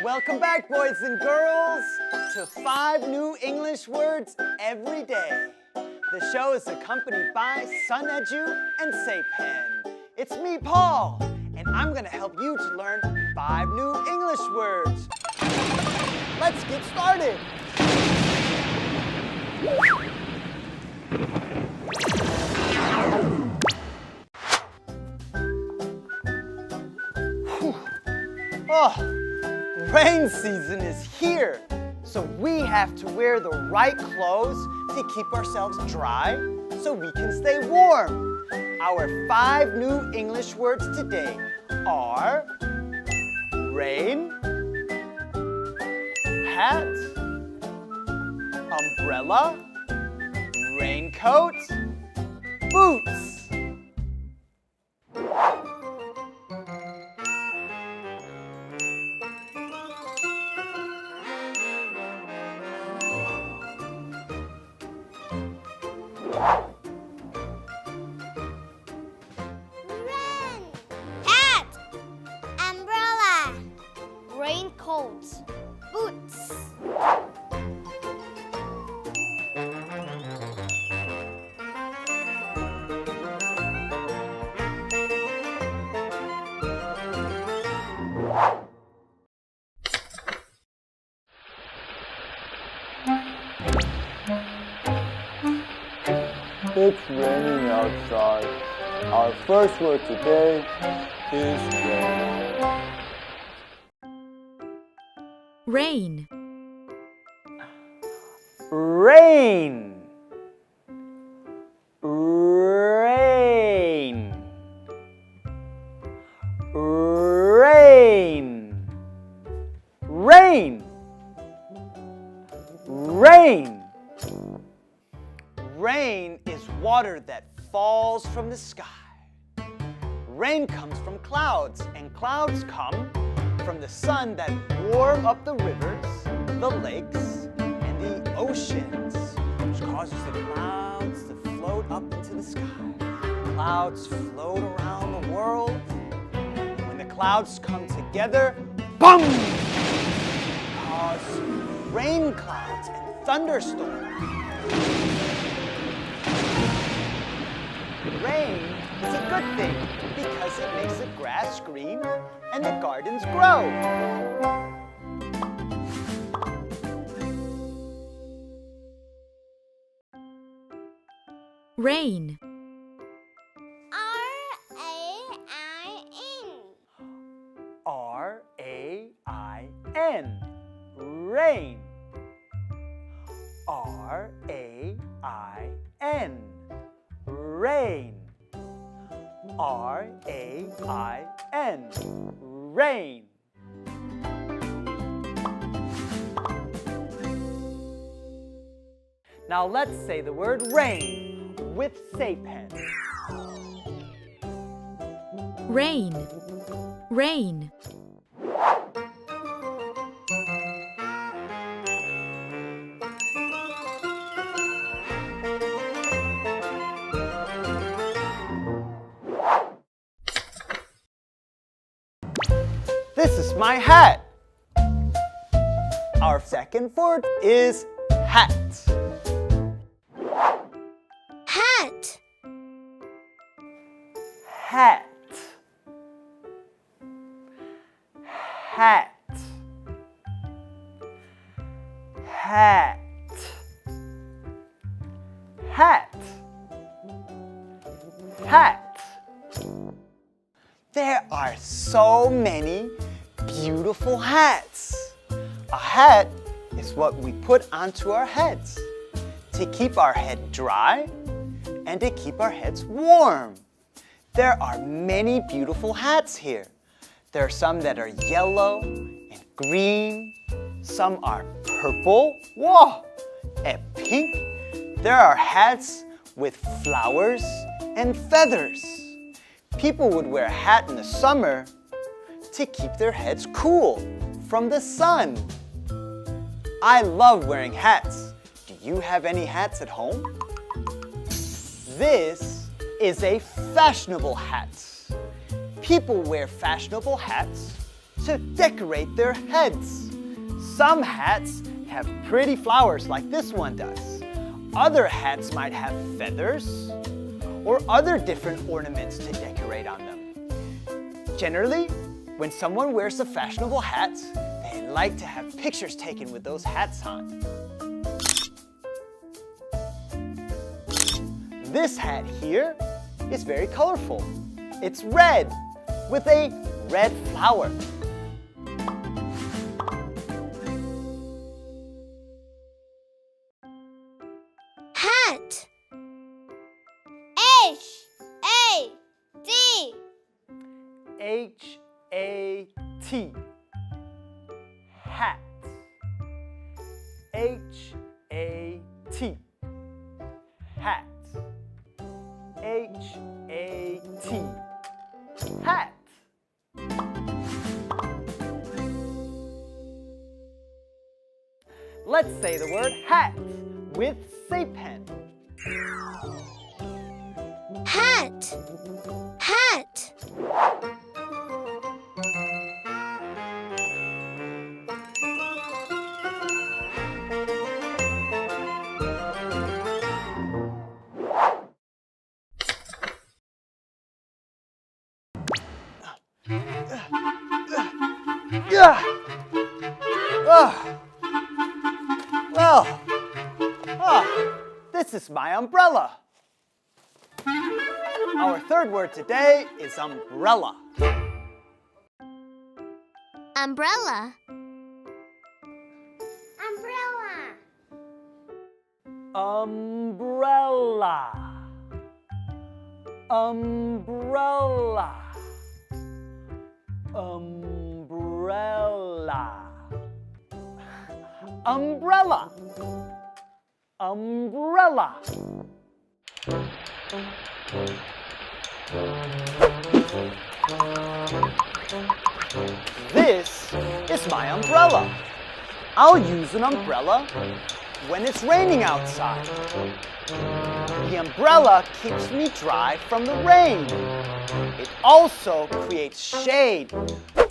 Welcome back, boys and girls, to 5 new English words every day. The show is accompanied by Sunedu and TIểng. It's me, Paul, and I'm going to help you to learn 5 new English words. Let's get started. Oh, rain season is here, so we have to wear the right clothes to keep ourselves dry so we can stay warm. Our 5 new English words today are rain, hat, umbrella, raincoat, boots. Raincoat, boots. It's raining outside. Our first word today is rain. Rain. Rain. Rain. Rain. Rain. Rain is water that falls from the sky. Rain comes from clouds, and clouds come from the sun that warm up the rivers, the lakes, and the oceans, which causes the clouds to float up into the sky. Clouds float around the world. When the clouds come together, boom! Cause rain clouds and thunderstorms. Rain is a good thing because it makes the grass green and the gardens grow. Rain. R-A-I-N. R-A-I-N. Rain. R-A-I-N. Rain. R-A-I-N. Rain. Now let's say the word rain with TIểng. Rain. Rain. This is my hat. Our second word is hat. Hat. Hat. Hat. Hat. Hat. Hat. There are so many beautiful hats. A hat is what we put onto our heads to keep our head dry and to keep our heads warm. There are many beautiful hats here. There are some that are yellow and green. Some are purple, whoa, and pink. There are hats with flowers and feathers. People would wear a hat in the summer to keep their heads cool from the sun. I love wearing hats. Do you have any hats at home? This is a fashionable hat. People wear fashionable hats to decorate their heads. Some hats have pretty flowers like this one does. Other hats might have feathers or other different ornaments to decorate on them. Generally, when someone wears a fashionable hat, they like to have pictures taken with those hats on. This hat here is very colorful. It's red with a red flower. Hat. H-A-T. H-A-T. Hat. H-A-T. Hat. H-A-T. Hat. Let's say the word hat with say pen. Hat. Hat. Yeah. This is my umbrella. Our third word today is umbrella. Umbrella. Umbrella. Umbrella. Umbrella. Umbrella. Umbrella. Umbrella. This is my umbrella. I'll use an umbrella when it's raining outside. The umbrella keeps me dry from the rain. It also creates shade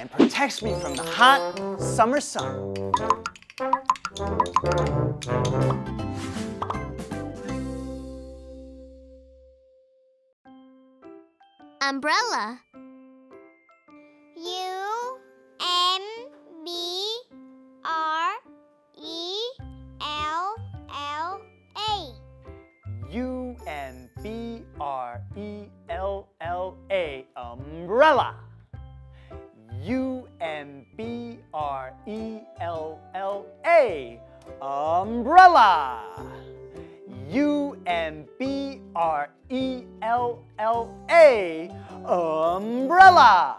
and protects me from the hot summer sun. Umbrella. U-M-B-R-E-L-L-A. U-M-B-R-E-L-L-A. Umbrella. U-M-B-R-E-L-L-A. Umbrella. U-M-B-R-E-L-L-A. Umbrella.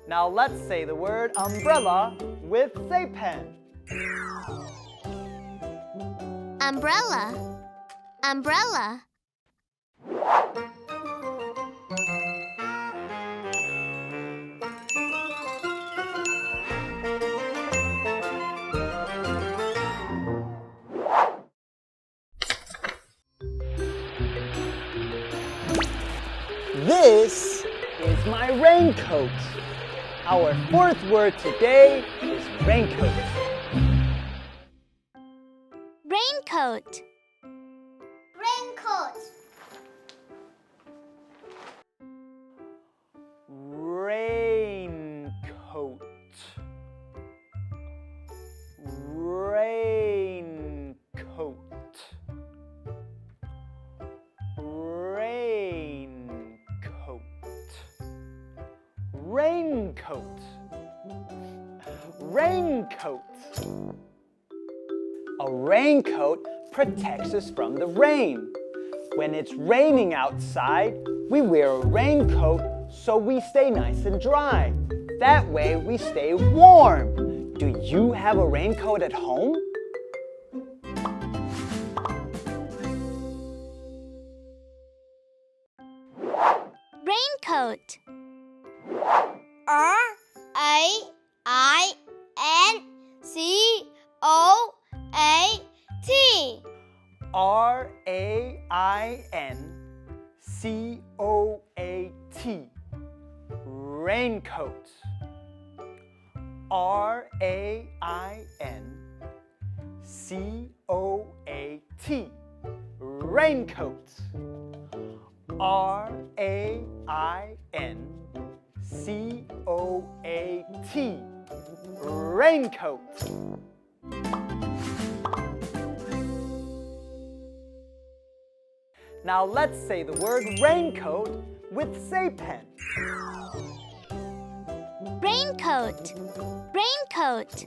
Now let's say the word umbrella with say pen. Umbrella. Umbrella. This is my raincoat. Our fourth word today is raincoat. Raincoat. Raincoat. Raincoat. Raincoat. Raincoat. Raincoat. A raincoat protects us from the rain. When it's raining outside, we wear a raincoat so we stay nice and dry. That way we stay warm. Do you have a raincoat at home? Raincoat. R-A-I-N-C-O-A-T. R-A-I-N-C-O-A-T. C-O-A-T. Raincoat. R-A-I-N-C-O-A-T. Raincoat. R-A-I-N-C-O-A-T. Raincoat. Now let's say the word raincoat with say pen. Raincoat. Raincoat.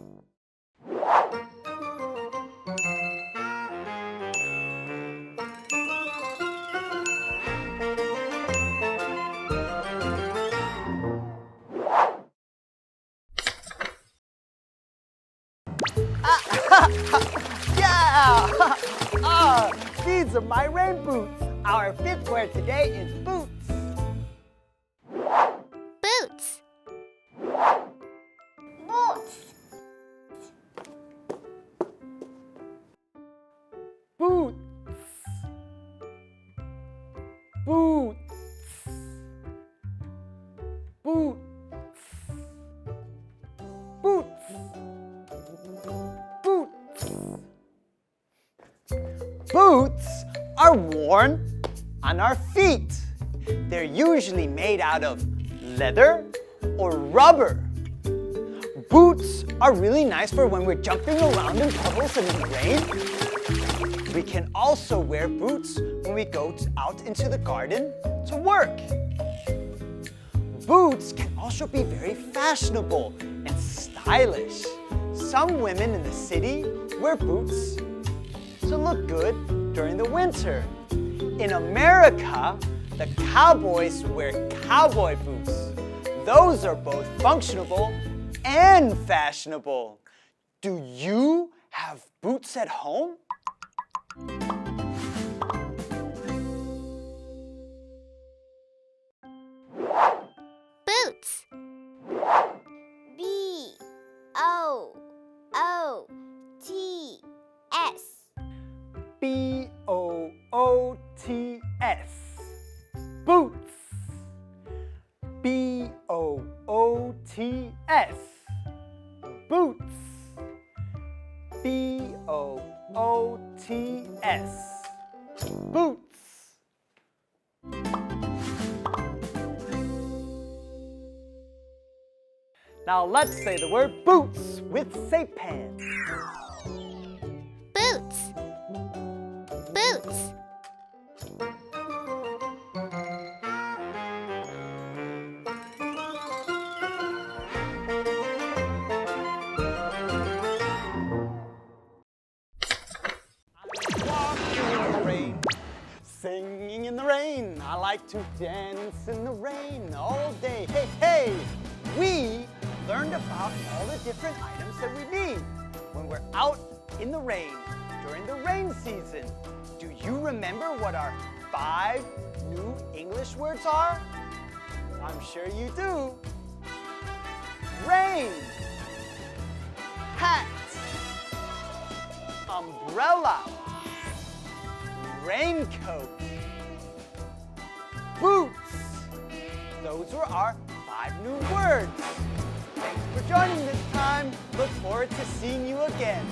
Yeah! These are my rain boots. Our fifth word today is boots. Boots. Boots. Boots. Boots. Boots. Boots. Boots are worn on our feet. They're usually made out of leather or rubber. Boots are really nice for when we're jumping around in puddles and in the rain. We can also wear boots when we go out into the garden to work. Boots can also be very fashionable and stylish. Some women in the city wear boots to look good during the winter. In America, the cowboys wear cowboy boots. Those are both functional and fashionable. Do you have boots at home? Boots. B-O-O-T-S. B-O-O-T-S. Boots. B-O-O-T-S. Boots. B-O-O-T-S. Boots. Now let's say the word boots with say pen. Boots. Boots. Walking in the rain, singing in the rain. I like to dance in the rain all day. Hey, hey! We learned about all the different items that we need when we're out in the rain during the rain season. Do you remember what our 5 new English words are? I'm sure you do. Rain, hat, umbrella, raincoat, boots. Those were our 5 new words. Thanks for joining this time. Look forward to seeing you again.